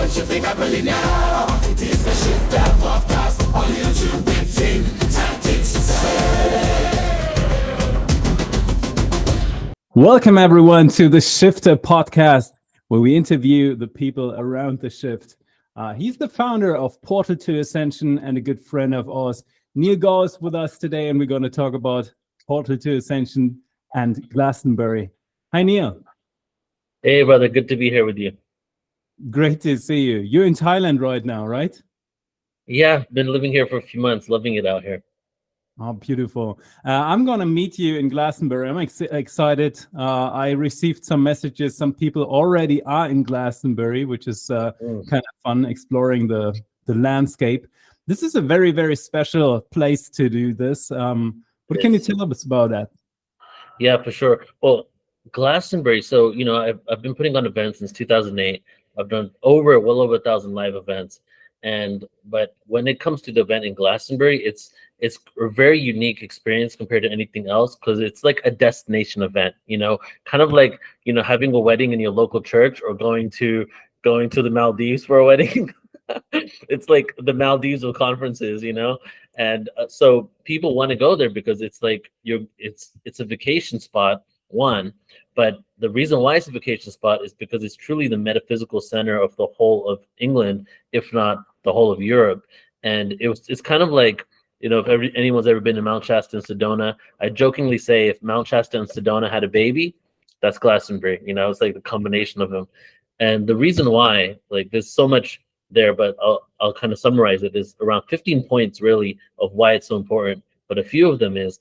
what you think happening now? It is the Shifter Podcast on YouTube with Ting Tactics to say. Welcome everyone to the Shifter Podcast, where we interview the people around the shift. He's the founder of Portal to Ascension and a good friend of ours. Neil Gaur is with us today, and we're going to talk about Portal to Ascension and Glastonbury. Hi, Neil. Hey, brother. Good to be here with you. Great to see you. You're in Thailand right now, right? Yeah, been living here for a few months, loving it out here. Oh, beautiful. I'm going to meet you in Glastonbury. I'm excited. I received some messages. Some people already are in Glastonbury, which is kind of fun, exploring the landscape. This is a very, very special place to do this. What can you tell us about that? Yeah, for sure. Well, Glastonbury. So, I've been putting on events since 2008. I've done well over 1,000 live events. But when it comes to the event in Glastonbury, it's a very unique experience compared to anything else, because it's like a destination event, kind of like, having a wedding in your local church or going to the Maldives for a wedding. It's like the Maldives of conferences, and so people want to go there because it's like it's a vacation spot, one. But the reason why it's a vacation spot is because it's truly the metaphysical center of the whole of England, if not the whole of Europe. And it's kind of like, if anyone's ever been to Mount Shasta and Sedona, I jokingly say if Mount Shasta and Sedona had a baby, that's Glastonbury. It's like the combination of them. And the reason why, like, there's so much there, but I'll kind of summarize it. There's around 15 points really of why it's so important. But a few of them is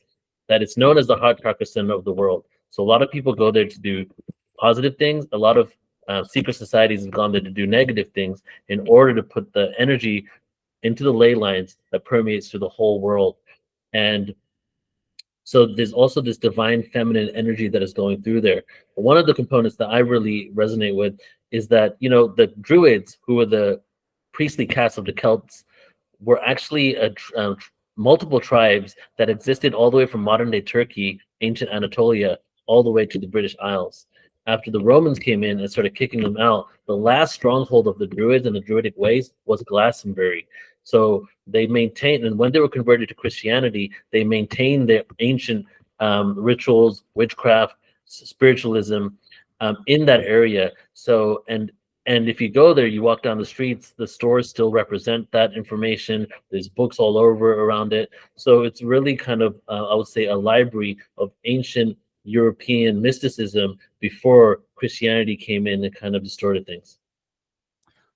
that it's known as the heart chakra center of the world. So a lot of people go there to do positive things. A lot of secret societies have gone there to do negative things in order to put the energy into the ley lines that permeates through the whole world. And so there's also this divine feminine energy that is going through there. But one of the components that I really resonate with is that, the Druids, who were the priestly caste of the Celts, were actually multiple tribes that existed all the way from modern-day Turkey, ancient Anatolia, all the way to the British Isles. After the Romans came in and started kicking them out, the last stronghold of the Druids and the Druidic ways was Glastonbury. So they maintained, and when they were converted to Christianity, they maintained their ancient rituals, witchcraft, spiritualism in that area. So, and if you go there, you walk down the streets, the stores still represent that information. There's books all over around it. So it's really kind of, I would say, a library of ancient European mysticism before Christianity came in and kind of distorted things.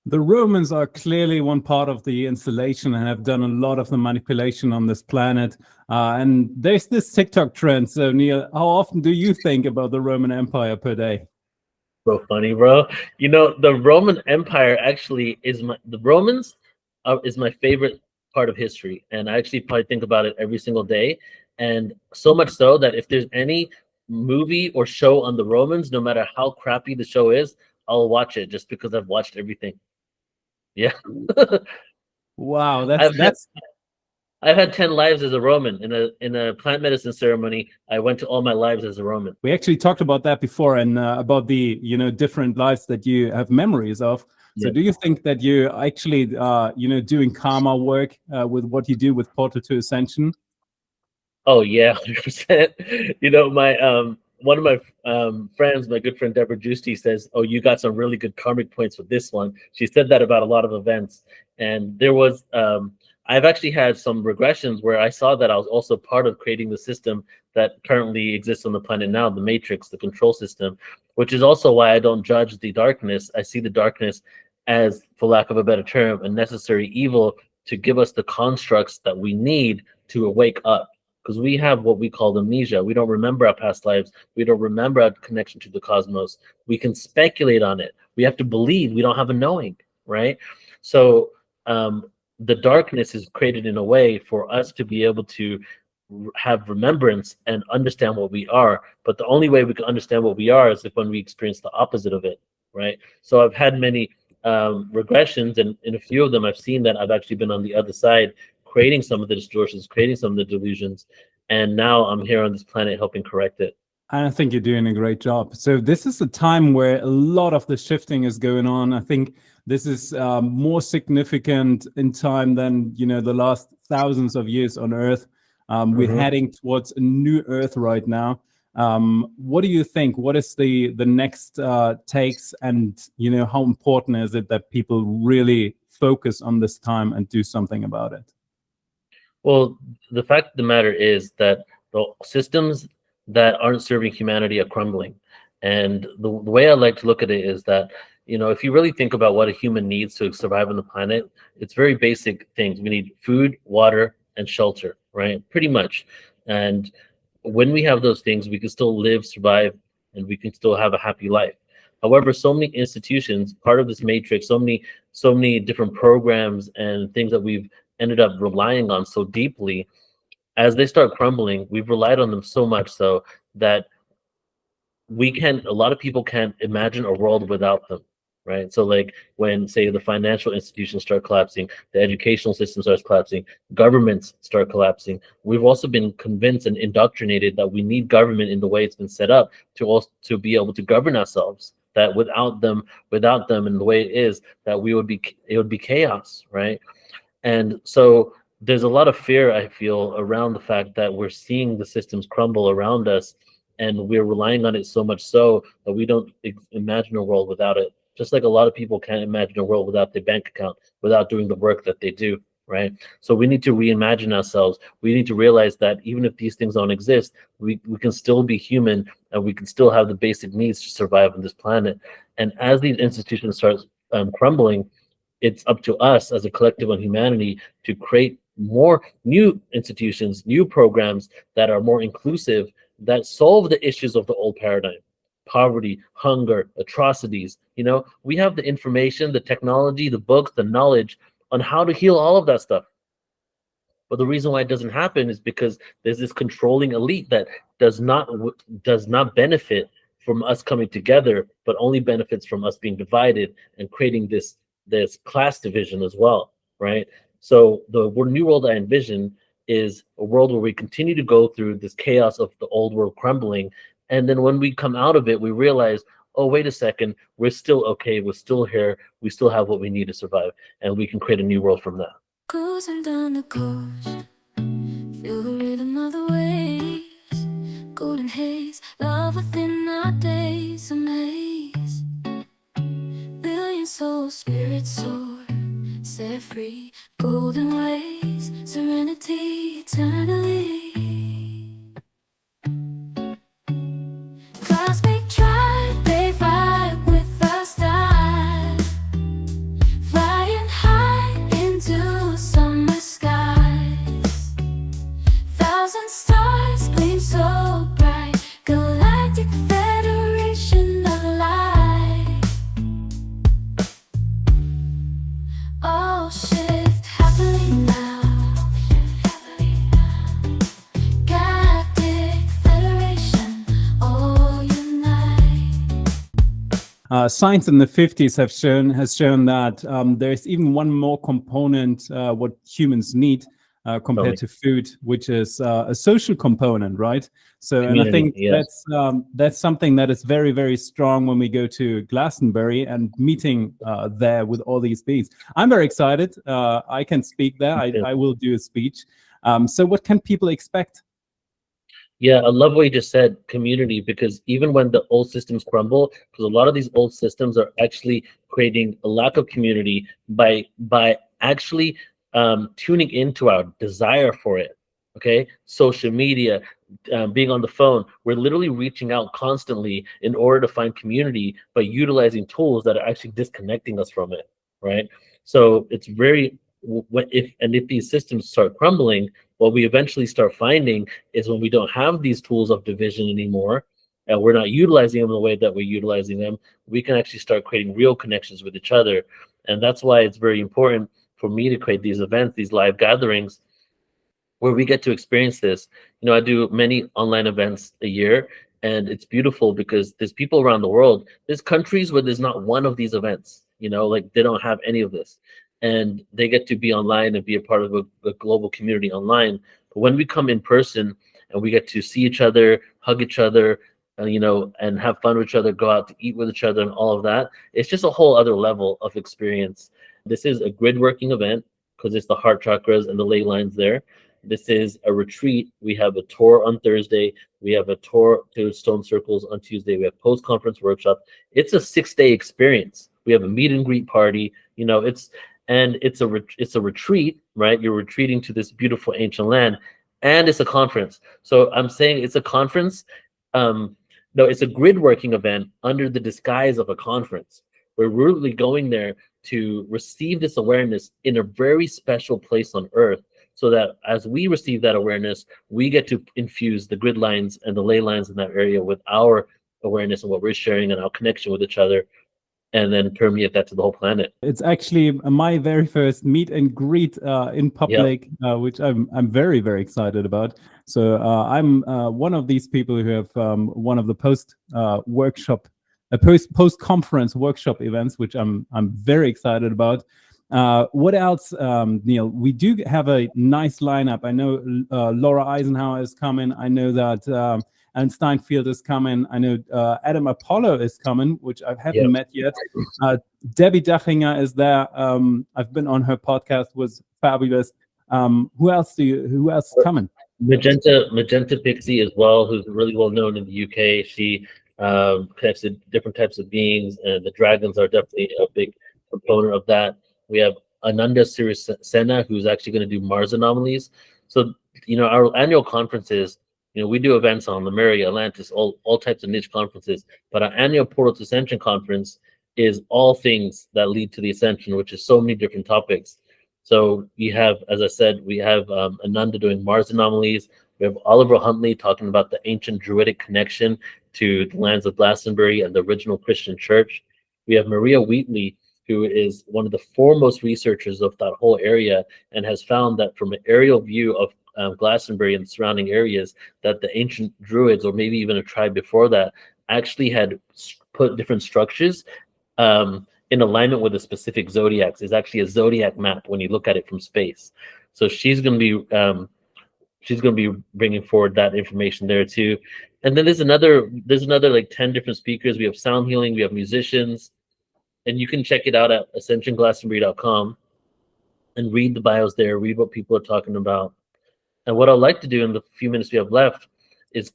The Romans are clearly one part of the installation and have done a lot of the manipulation on this planet. And there's this TikTok trend. So, Neil, how often do you think about the Roman Empire per day? So funny, bro. The Roman Empire actually is my favorite part of history. And I actually probably think about it every single day. And so much so that if there's any movie or show on the Romans, no matter how crappy the show is, I'll watch it just because I've watched everything. Yeah. Wow, I've had 10 lives as a Roman. In a plant medicine ceremony, I went to all my lives as a Roman. We actually talked about that before, and about the different lives that you have memories of. So do you think that you actually doing karma work with what you do with Portal to Ascension? Oh yeah, 100%. My one of my friends, my good friend Deborah Giusti, says, "Oh, you got some really good karmic points with this one." She said that about a lot of events, and there was I've actually had some regressions where I saw that I was also part of creating the system that currently exists on the planet now, the Matrix, the control system, which is also why I don't judge the darkness. I see the darkness as, for lack of a better term, a necessary evil to give us the constructs that we need to wake up. Because we have what we call amnesia. We don't remember our past lives. We don't remember our connection to the cosmos. We can speculate on it. We have to believe. We don't have a knowing, right? So the darkness is created in a way for us to be able to have remembrance and understand what we are. But the only way we can understand what we are is if when we experience the opposite of it, right? So I've had many regressions, and in a few of them, I've seen that I've actually been on the other side, creating some of the distortions, creating some of the delusions, and now I'm here on this planet helping correct it. I think you're doing a great job. So this is a time where a lot of the shifting is going on. I think this is more significant in time than the last thousands of years on Earth. We're heading towards a new Earth right now. What do you think? What is the next takes, and how important is it that people really focus on this time and do something about it? Well, the fact of the matter is that the systems that aren't serving humanity are crumbling. And the way I like to look at it is that, if you really think about what a human needs to survive on the planet, it's very basic things. We need food, water, and shelter, right? Pretty much. And when we have those things, we can still live, survive, and we can still have a happy life. However, so many institutions, part of this matrix, so many different programs and things that we've ended up relying on so deeply, as they start crumbling, we've relied on them so much so that a lot of people can't imagine a world without them, right? So like when, say, the financial institutions start collapsing, the educational system starts collapsing, governments start collapsing, we've also been convinced and indoctrinated that we need government in the way it's been set up to be able to govern ourselves, that without them and the way it is, that it would be chaos, right? And so there's a lot of fear, I feel, around the fact that we're seeing the systems crumble around us, and we're relying on it so much so that we don't imagine a world without it. Just like a lot of people can't imagine a world without their bank account, without doing the work that they do, right? So we need to reimagine ourselves. We need to realize that even if these things don't exist, we can still be human, and we can still have the basic needs to survive on this planet. And as these institutions start crumbling, it's up to us as a collective on humanity to create more new institutions, new programs that are more inclusive, that solve the issues of the old paradigm: poverty, hunger, atrocities. We have the information, the technology, the books, the knowledge on how to heal all of that stuff. But the reason why it doesn't happen is because there's this controlling elite that does not benefit from us coming together, but only benefits from us being divided and creating this class division as well, right? So the new world I envision is a world where we continue to go through this chaos of the old world crumbling, and then when we come out of it, we realize, oh, wait a second, we're still okay, we're still here, we still have what we need to survive, and we can create a new world from that. Cruising down the coast, feel the rhythm of the waves, golden haze, love within our days, amaze. Billion souls, spirits soar, set free, golden ways, serenity eternally. Cosmic tribe, they vibe with our style, flying high into summer skies. Thousand stars gleam so bright, Galactic Federation of light. All shift happily now, Galactic Federation, all unite. Science in the 50s has shown that there's even one more component what humans need compared to food, which is a social component, right? So, and I Community, think yes. that's something that is very, very strong when we go to Glastonbury and meeting there with all these beings. I'm very excited. I can speak there. I will do a speech. So what can people expect? Yeah, I love what you just said, community, because even when the old systems crumble, because a lot of these old systems are actually creating a lack of community by actually tuning into our desire for it. Okay, social media, being on the phone, we're literally reaching out constantly in order to find community by utilizing tools that are actually disconnecting us from it, right? So it's very, if these systems start crumbling, what we eventually start finding is when we don't have these tools of division anymore, and we're not utilizing them the way that we're utilizing them, we can actually start creating real connections with each other. And that's why it's very important for me to create these events, these live gatherings, where we get to experience this. I do many online events a year, and it's beautiful because there's people around the world. There's countries where there's not one of these events, like they don't have any of this. And they get to be online and be a part of a global community online. But when we come in person and we get to see each other, hug each other, and have fun with each other, go out to eat with each other, and all of that. It's just a whole other level of experience. This is a grid working event because it's the heart chakras and the ley lines there. This is a retreat. We have a tour on Thursday. We have a tour to Stone Circles on Tuesday. We have post-conference workshop. It's a 6-day experience. We have a meet and greet party. It's a retreat, right? You're retreating to this beautiful ancient land, and it's a conference. So I'm saying it's a conference. No, it's a grid working event under the disguise of a conference. We're really going there to receive this awareness in a very special place on Earth, so that as we receive that awareness, we get to infuse the grid lines and the ley lines in that area with our awareness and what we're sharing and our connection with each other, and then permeate that to the whole planet. It's actually my very first meet and greet in public, which I'm very, very excited about. So I'm one of these people who have one of the post conference workshop events, which I'm very excited about. What else, Neil? We do have a nice lineup. I know Laura Eisenhower is coming. I know that Alan Steinfeld is coming. I know Adam Apollo is coming, which I haven't met yet. Debbie Dachinger is there. I've been on her podcast, was fabulous. Who else is coming? Magenta Pixie as well, who's really well known in the UK. She connects to different types of beings, and the dragons are definitely a big component of that. We have Ananda Sirisena, who's actually going to do Mars anomalies. So, our annual conferences, we do events on Lemuria, Atlantis, all types of niche conferences. But our annual Portal to Ascension conference is all things that lead to the Ascension, which is so many different topics. So we have, as I said, we have Ananda doing Mars anomalies. We have Oliver Huntley talking about the ancient Druidic connection to the lands of Glastonbury and the original Christian church. We have Maria Wheatley, who is one of the foremost researchers of that whole area and has found that from an aerial view of Glastonbury and surrounding areas, that the ancient Druids, or maybe even a tribe before that, actually had put different structures in alignment with a specific zodiacs. Is actually a zodiac map when you look at it from space. So she's going to be bringing forward that information there too. And then there's another like 10 different speakers. We have sound healing, we have musicians, and you can check it out at ascensionglastonbury.com and read the bios there, read what people are talking about. And what I'd like to do in the few minutes we have left is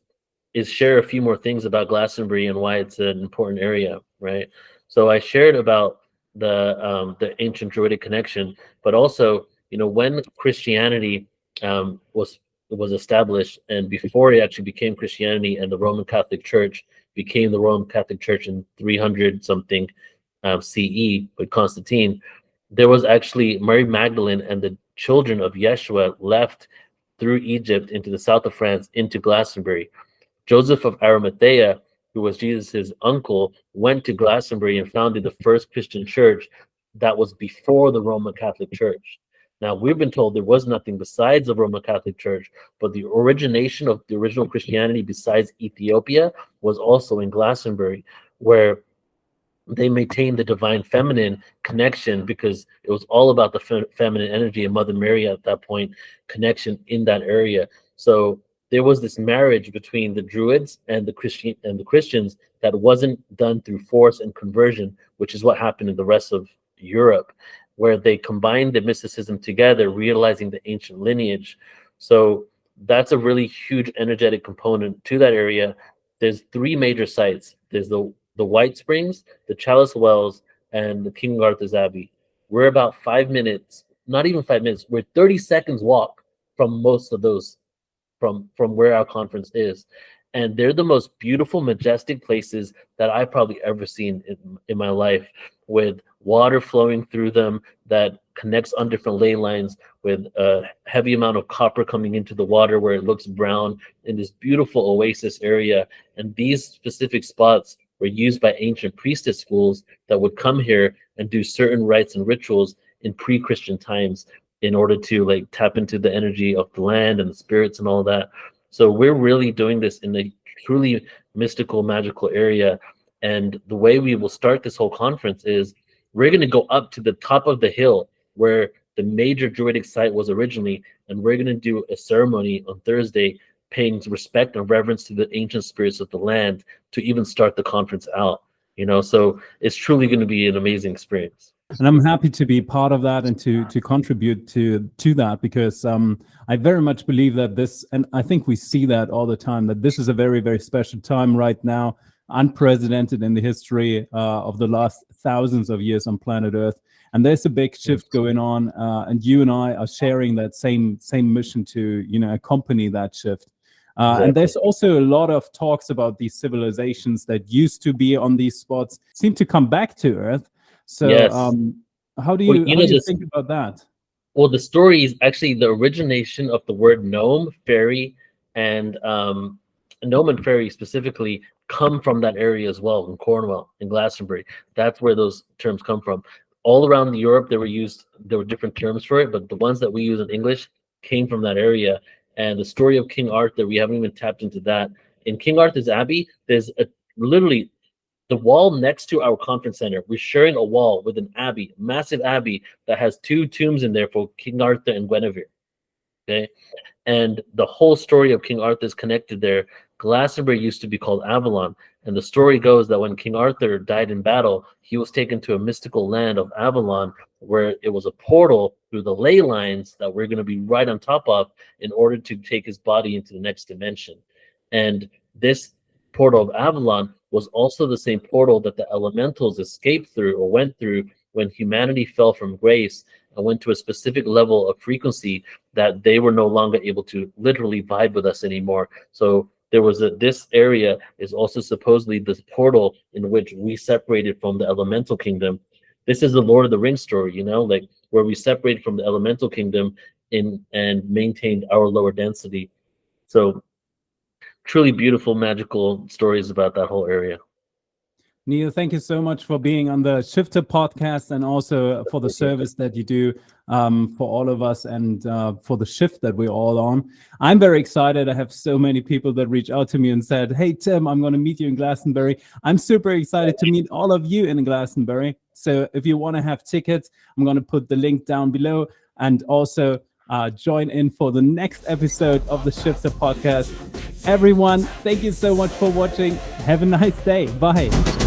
share a few more things about Glastonbury and why it's an important area, right? So I shared about the ancient Druidic connection, but also, when Christianity was established, and before it actually became Christianity, and the Roman Catholic Church became the Roman Catholic Church in 300 something CE with Constantine, there was actually Mary Magdalene and the children of Yeshua left through Egypt into the south of France into Glastonbury. Joseph of Arimathea, who was Jesus's uncle, went to Glastonbury and founded the first Christian church that was before the Roman Catholic Church. Now, we've been told there was nothing besides the Roman Catholic Church, but the origination of the original Christianity besides Ethiopia was also in Glastonbury, where they maintained the divine feminine connection, because it was all about the feminine energy and Mother Mary at that point connection in that area. So there was this marriage between the Druids and the Christians that wasn't done through force and conversion, which is what happened in the rest of Europe, where they combined the mysticism together, realizing the ancient lineage. So that's a really huge energetic component to that area. There's 3 major sites. There's the White Springs, the Chalice Wells, and the King Arthur's Abbey. We're about 5 minutes, not even 5 minutes, we're 30 seconds walk from most of those, from where our conference is. And they're the most beautiful, majestic places that I've probably ever seen in my life, with water flowing through them that connects on different ley lines, with a heavy amount of copper coming into the water where it looks brown in this beautiful oasis area. And these specific spots were used by ancient priestess schools that would come here and do certain rites and rituals in pre-Christian times in order to tap into the energy of the land and the spirits and all that. So we're really doing this in a truly mystical, magical area. And the way we will start this whole conference is we're going to go up to the top of the hill where the major Druidic site was originally, and we're going to do a ceremony on Thursday paying respect and reverence to the ancient spirits of the land to even start the conference out. So it's truly going to be an amazing experience. And I'm happy to be part of that and to contribute to that, because I very much believe that this, and I think we see that all the time, that this is a very, very special time right now, unprecedented in the history of the last thousands of years on planet Earth. And there's a big shift going on, and you and I are sharing that same mission to accompany that shift. Exactly. And there's also a lot of talks about these civilizations that used to be on these spots seem to come back to Earth. So Yes. how do you think about that? Well, the story is actually the origination of the word gnome, fairy, and gnome and fairy specifically come from that area as well, in Cornwall, in Glastonbury. That's where those terms come from. All around Europe, there were different terms for it, but the ones that we use in English came from that area. And the story of King Arthur, we haven't even tapped into that. In King Arthur's Abbey, there's literally the wall next to our conference center. We're sharing a wall with an abbey, massive abbey that has 2 tombs in there for King Arthur and Guinevere. Okay, and the whole story of King Arthur is connected there. Glastonbury used to be called Avalon, and the story goes that when King Arthur died in battle, he was taken to a mystical land of Avalon, where it was a portal through the ley lines that we're going to be right on top of in order to take his body into the next dimension. And this portal of Avalon was also the same portal that the elementals escaped through or went through when humanity fell from grace and went to a specific level of frequency that they were no longer able to literally vibe with us anymore. So there was this area is also supposedly this portal in which we separated from the elemental kingdom. This is the Lord of the Rings story, like where we separated from the elemental kingdom and maintained our lower density. So truly beautiful, magical stories about that whole area. Neil, thank you so much for being on the Shifter podcast, and also for the service that you do for all of us, and for the shift that we're all on. I'm very excited. I have so many people that reach out to me and said, hey, Tim, I'm going to meet you in Glastonbury. I'm super excited to meet all of you in Glastonbury. So if you want to have tickets, I'm going to put the link down below, and also join in for the next episode of the Shifter podcast. Everyone, thank you so much for watching. Have a nice day. Bye.